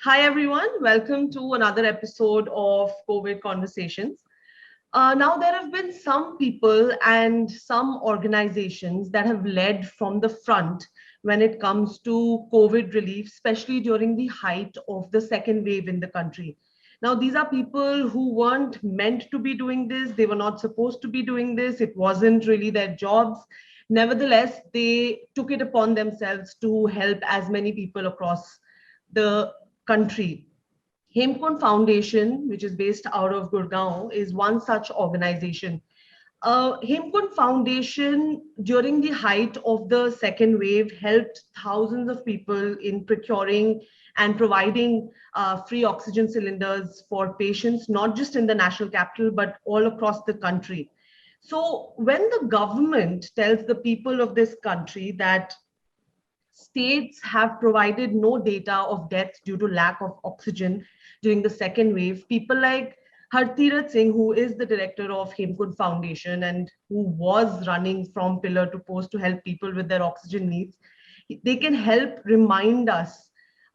Hi, everyone. Welcome to another episode of COVID Conversations. Now, there have been some people and some organizations that have led from the front when it comes to COVID relief, especially during the height of the second wave in the country. Now, these are people who weren't meant to be doing this. They were not supposed to be doing this. It wasn't really their jobs. Nevertheless, they took it upon themselves to help as many people across the country. Hemkund Foundation, which is based out of Gurgaon, is one such organization. Hemkund Foundation, during the height of the second wave, helped thousands of people in procuring and providing free oxygen cylinders for patients, not just in the national capital, but all across the country. So, when the government tells the people of this country that states have provided no data of deaths due to lack of oxygen during the second wave, people like Hartirat Singh, who is the director of Hemkund Foundation and who was running from pillar to post to help people with their oxygen needs, they can help remind us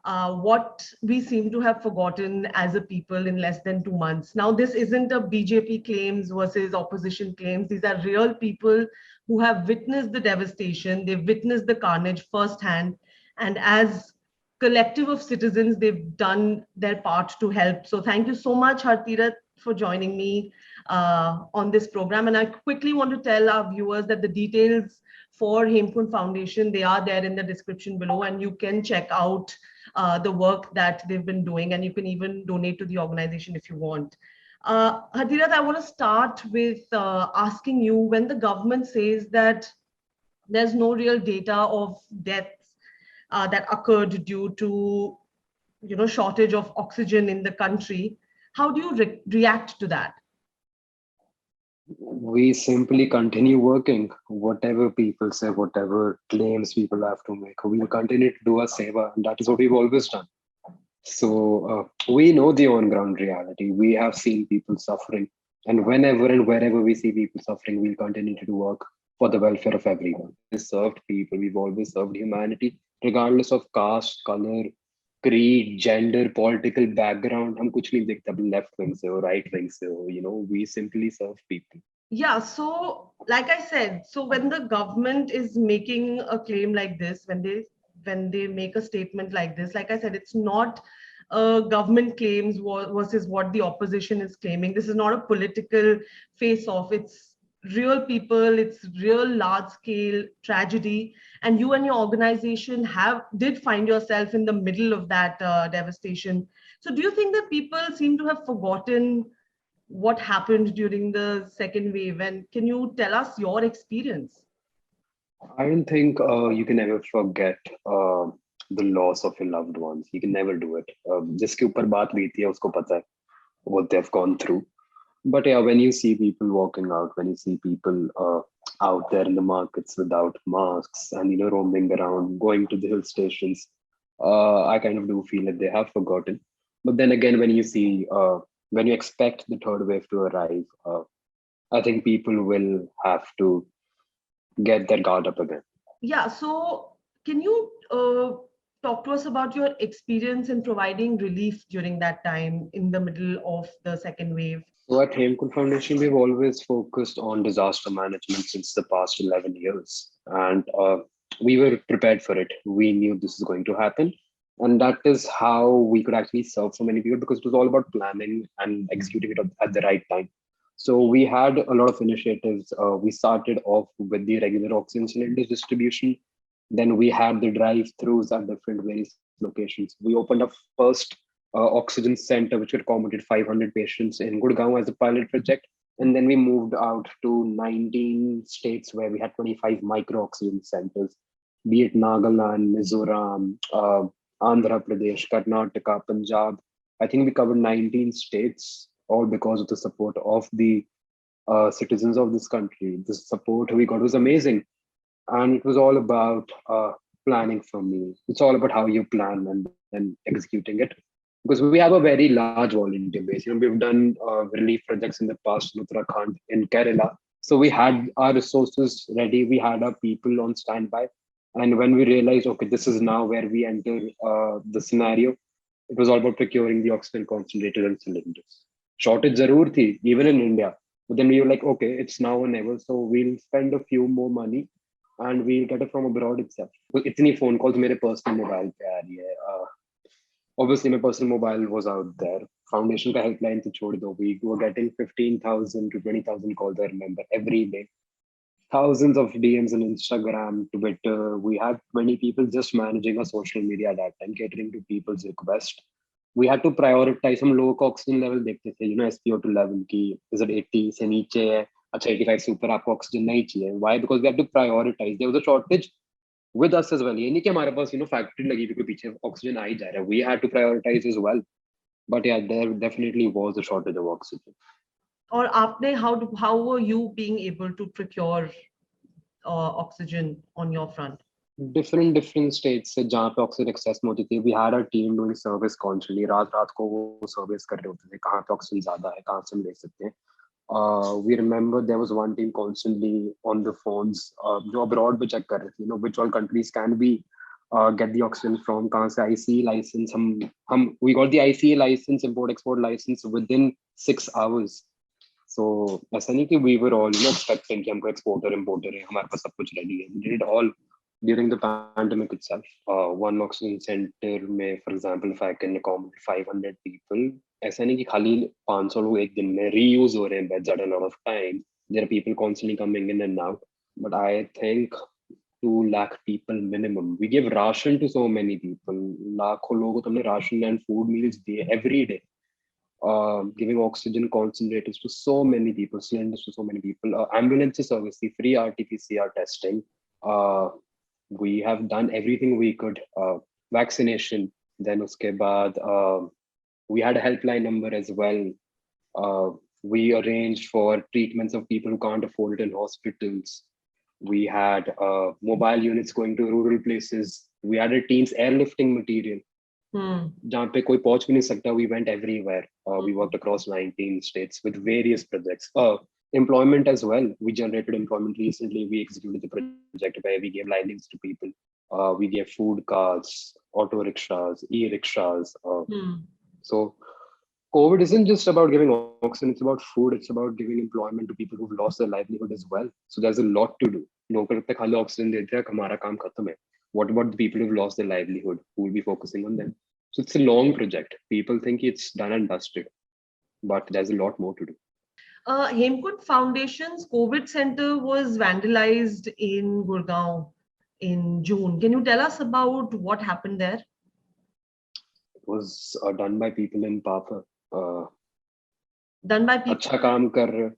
what we seem to have forgotten as a people in less than 2 months. Now, this isn't a BJP claims versus opposition claims. These are real people who have witnessed the devastation, they've witnessed the carnage firsthand, and as collective of citizens, they've done their part to help. So thank you so much, Hartirat, for joining me on this program. And I quickly want to tell our viewers that the details for Hemkund Foundation, they are there in the description below, and you can check out the work that they've been doing, and you can even donate to the organization if you want. Hadirat, I want to start with asking you, when the government says that there's no real data of deaths that occurred due to shortage of oxygen in the country, how do you react to that? We simply continue working. Whatever people say, whatever claims people have to make, we'll continue to do our seva, and that is what we've always done. So we know the on-ground reality. We have seen people suffering, and whenever and wherever we see people suffering, we'll continue to do work for the welfare of everyone. We served people. We've always served humanity, regardless of caste, color, creed, gender, political background. हम कुछ नहीं देखते अपने left wing से हो, right wing से हो. We simply serve people. Yeah, so like I said, so when the government is making a claim like this, when they make a statement like this, like I said, it's not government claims versus what the opposition is claiming. This is not a political face-off. It's real people. It's real large-scale tragedy, and you and your organization did find yourself in the middle of that devastation. So, do you think that people seem to have forgotten what happened during the second wave, and can you tell us your experience? I don't think you can ever forget the loss of your loved ones. You can never do it. जिसके ऊपर बात बीती है उसको पता है what they've gone through. But yeah, when you see people walking out, when you see people out there in the markets without masks and roaming around, going to the hill stations, I kind of do feel that they have forgotten. But then again, when you expect the third wave to arrive, I think people will have to get their guard up again. Yeah, so can you talk to us about your experience in providing relief during that time in the middle of the second wave? So at Hemkund Foundation, we've always focused on disaster management since the past 11 years. And we were prepared for it. We knew this is going to happen. And that is how we could actually serve so many people, because it was all about planning and executing it at the right time. So we had a lot of initiatives. We started off with the regular oxygen cylinders distribution. Then we had the drive-throughs at different various locations. We opened up first oxygen center, which could accommodate 500 patients in Gurgaon as a pilot project. And then we moved out to 19 states where we had 25 micro oxygen centers, be it Nagaland, Mizoram, Andhra Pradesh, Karnataka, Punjab. I think we covered 19 states, all because of the support of the citizens of this country. The support we got was amazing. And it was all about planning for me. It's all about how you plan and then executing it. Because we have a very large volunteer base. We've done relief projects in the past in Uttarakhand, in Kerala. So we had our resources ready. We had our people on standby. And when we realized, okay, this is now where we enter the scenario, It was all about procuring the oxygen concentrators and cylinders. Shortage zarur thi, even in India. But then we were like, okay, it's now or never. So we'll spend a few more money and we'll get it from abroad itself. So itni phone calls मेरे personal mobile पे आ रही है. Obviously, my personal mobile was out there. Foundation का helpline to छोड़ दो. We were getting 15,000 to 20,000 calls, I remember, every day. Thousands of DMs on Instagram, Twitter. We had 20 people just managing our social media at that time, catering to people's request. We had to prioritize. हम लोगों का oxygen level देखते थे, SpO2 level की is it 80 से नीचे है, अच्छा 85 से ऊपर आपको oxygen नहीं चाहिए. Why? Because we had to prioritize. There was a shortage with us as well. ये नहीं कि हमारे पास factory लगी हुई कोई पीछे oxygen आ ही जा रहा है. We had to prioritize as well. But yeah, there definitely was a shortage of oxygen. और आपने how were you being able to procure oxygen on your front? Different states से जहाँ पे ऑक्सीजन एक्सेस में होती थी, we had our team doing service constantly. रात को वो सर्विस कर रहे होते थे, कहाँ पे ऑक्सीजन ज्यादा है, कहाँ से हम ले सकते हैं. We remember there was one team constantly on the phones जो abroad पे check कर रहे थे, which all countries can we get the oxygen from, कहाँ से ICE license हम we got the ICE license, import export license within 6 hours. So ऐसा नहीं कि we were all expecting कि हमको exporter importer है, हमारे पास सब कुछ ready है. We did it all during the pandemic itself. One oxygen center में, for example, if I can accommodate 500 people, ऐसा नहीं कि खाली 500 लोग एक दिन में reuse हो रहे हैं beds at a lot of time. There are people constantly coming in and out. But I think 2 lakh people minimum. We gave ration to so many people. लाखों लोगों को हमने ration and food meals दिए every day. Giving oxygen concentrators to so many people, cylinders to so many people, ambulance service, the free RT-PCR testing. We have done everything we could. Vaccination. Then uske baad, we had a helpline number as well. We arranged for treatments of people who can't afford it in hospitals. We had mobile units going to rural places. We had a team's airlifting material. जहाँ पे कोई पहुंच भी नहीं सकता, we went everywhere. We worked across 19 states with various projects. Employment as well. We generated employment recently. We executed the project where we gave livelihoods to people. We gave food cards, auto rickshaws, e-rickshaws. So COVID isn't just about giving oxygen, it's about food, it's about giving employment to people who've lost their livelihood as well. So there's a lot to do. लोग तक खाली oxygen देते हैं, हमारा काम खत्म है. What about the people who've lost their livelihood? Who will be focusing on them? So it's a long project. People think it's done and dusted, but there's a lot more to do. Hemkund Foundation's COVID center was vandalized in Gurgaon in June. Can you tell us about what happened there? It was done by people in power. Done by people? अच्छा काम कर रहे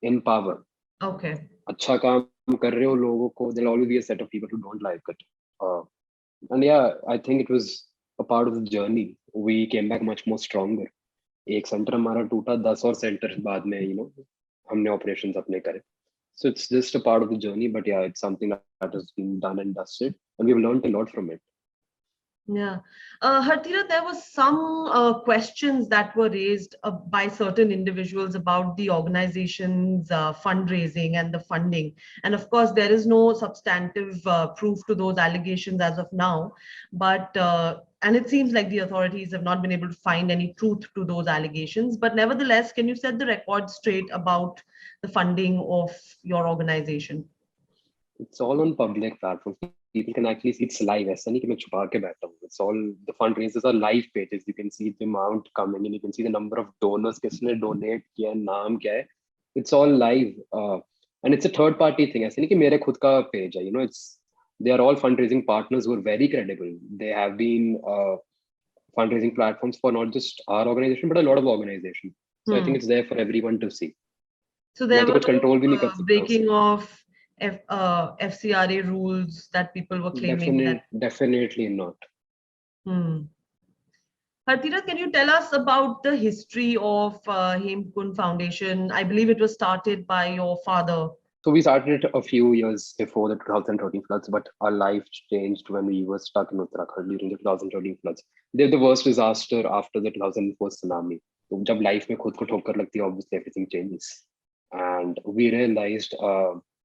in power. Okay. अच्छा काम कर रहे हो लोगों को, there'll always be a set of people who don't like it. And yeah, I think it was a part of the journey. We came back much more stronger. एक centre हमारा टूटा, 10 और सेंटर बाद में हमने operations अपने करे. So it's just a part of the journey, but yeah, it's something that has been done and dusted, and we've learned a lot from it. Yeah. Hartira, there were some questions that were raised by certain individuals about the organization's fundraising and the funding. And of course, there is no substantive proof to those allegations as of now. But and it seems like the authorities have not been able to find any truth to those allegations. But nevertheless, can you set the record straight about the funding of your organization? It's all on public platforms. People can actually see it's live. ऐसा नहीं कि मैं छुपा के बैठा हूँ. It's all, the fundraisers are live pages. You can see the amount coming in. You can see the number of donors. किसने donate किया, नाम क्या है. It's all live. And it's a third party thing. ऐसा नहीं कि मेरे खुद का page है. They are all fundraising partners who are very credible. They have been fundraising platforms for not just our organization, but a lot of organizations. So I think it's there for everyone to see. So there was breaking of FCRA rules that people were claiming. Definitely not. Hartira, can you tell us about the history of Hemkund Foundation? I believe it was started by your father. So we started it a few years before the 2013 floods, but our life changed when we were stuck in Uttarakhand during the 2013 floods. They're the worst disaster after the 2004 tsunami. So जब life में खुद को ठोकर लगती है, obviously everything changes. And we realized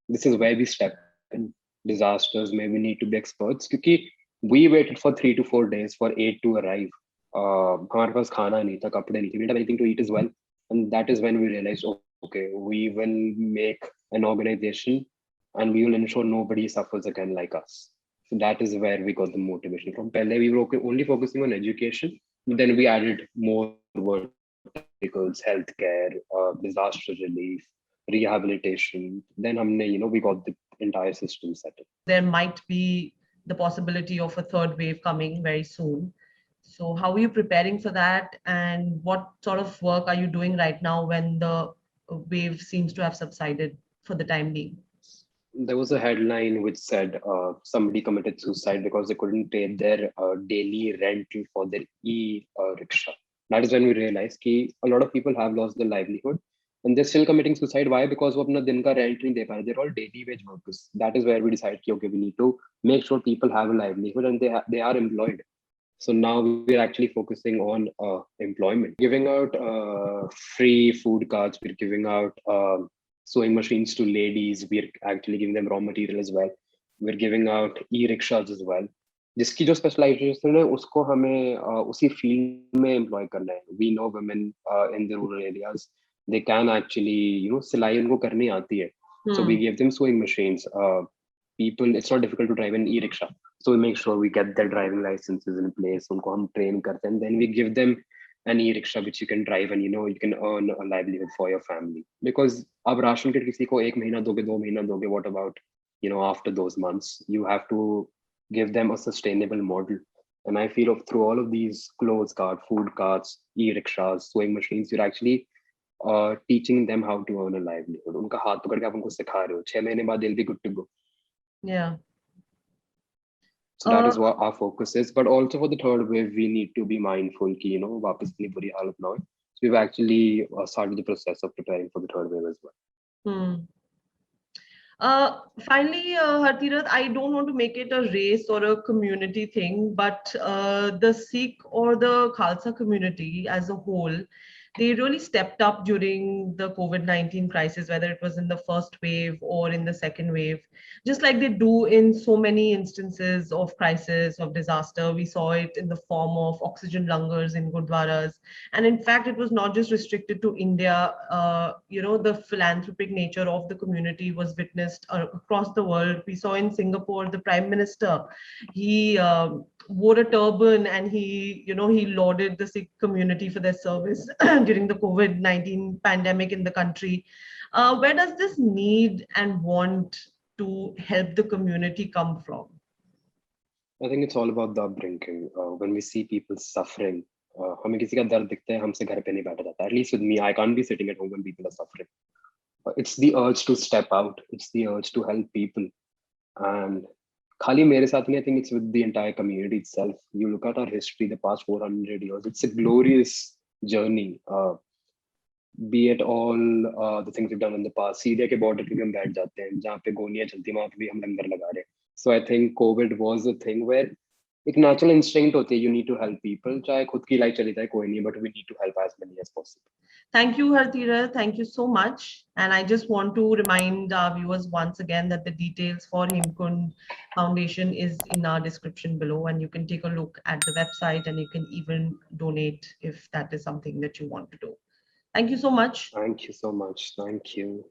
this is where we step in. Disasters, maybe we need to be experts. Because we waited for 3 to 4 days for aid to arrive. हमारे पास खाना नहीं था, कपड़े नहीं थे, we didn't have anything to eat as well. And that is when we realized, okay, we will make an organization and we will ensure nobody suffers again like us. So that is where we got the motivation from. Pehle we were only focusing on education, but then we added more verticals: healthcare, disaster relief, rehabilitation. Then हमने, we got the entire system set up. There might be the possibility of a third wave coming very soon. So, how are you preparing for that? And what sort of work are you doing right now when the wave seems to have subsided for the time being? There was a headline which said somebody committed suicide because they couldn't pay their daily rental for their e-rickshaw. That is when we realized that a lot of people have lost their livelihood and they're still committing suicide. Why? Because वो अपना दिन का rent नहीं दे पा रहे. They're all daily wage workers. That is where we decided that, okay, we need to make sure people have a livelihood and they are employed. So now we're actually focusing on employment, giving out free food cards. We're giving out sewing machines to ladies. We're actually giving them raw material as well. We're giving out e-rickshaws as well. जिसकी जो specialisation है उसको हमें उसी field में employ करना है. We know women in the rural areas, they can actually सिलाई उनको करनी आती है. So we give them sewing machines. People, it's not difficult to drive an e-rickshaw. So we make sure we get their driving licenses in place. उनको हम train करते हैं. Then we give them an e-rickshaw which you can drive and you can earn a livelihood for your family. Because अब ration kit किसी को 1 महीना दोगे, 2 महीना दोगे, what about after those months? You have to give them a sustainable model. And I feel through all of these clothes carts, food carts, e-rickshaws, sewing machines, you're actually teaching them how to earn a livelihood. उनका हाथ पकड़ के आप उनको सिखा रहे हो. 6 महीने बाद they'll be good to go. Yeah. So that is what our focus is. But also for the third wave, we need to be mindful कि वापस इतनी बुरी हालत ना हो. So we've actually started the process of preparing for the third wave as well. Finally, Hartirath, I don't want to make it a race or a community thing, but the Sikh or the Khalsa community as a whole, they really stepped up during the COVID-19 crisis, whether it was in the first wave or in the second wave, just like they do in so many instances of crisis, of disaster. We saw it in the form of oxygen langars in Gurdwaras. And in fact, it was not just restricted to India. The philanthropic nature of the community was witnessed across the world. We saw in Singapore, the Prime Minister, he wore a turban and he lauded the Sikh community for their service during the COVID-19 pandemic in the country. Where does this need and want to help the community come from? I think it's all about the upbringing. When we see people suffering, हमें किसी का दर्द दिखता है, हमसे घर पे नहीं बैठा जाता. At least with me, I can't be sitting at home when people are suffering. It's the urge to step out. It's the urge to help people. And खाली मेरे साथ नहीं, I think it's with the entire community itself. You look at our history, the past 400 years, it's a glorious journey. Be it all the things we've done in the past. Syria के border पे भी हम बैठ जाते हैं, जहाँ पे गोलियां चलती हैं वहाँ पे भी हम लंगर लगा रहे हैं. So I think COVID was a thing where एक natural instinct होती है, you need to help people. चाहे खुद की life चली जाए कोई नहीं, but we need to help as many as possible. Thank you, Hartirath. Thank you so much. And I just want to remind our viewers once again that the details for Himkund Foundation is in our description below, and you can take a look at the website and you can even donate if that is something that you want to do. Thank you so much. Thank you so much. Thank you.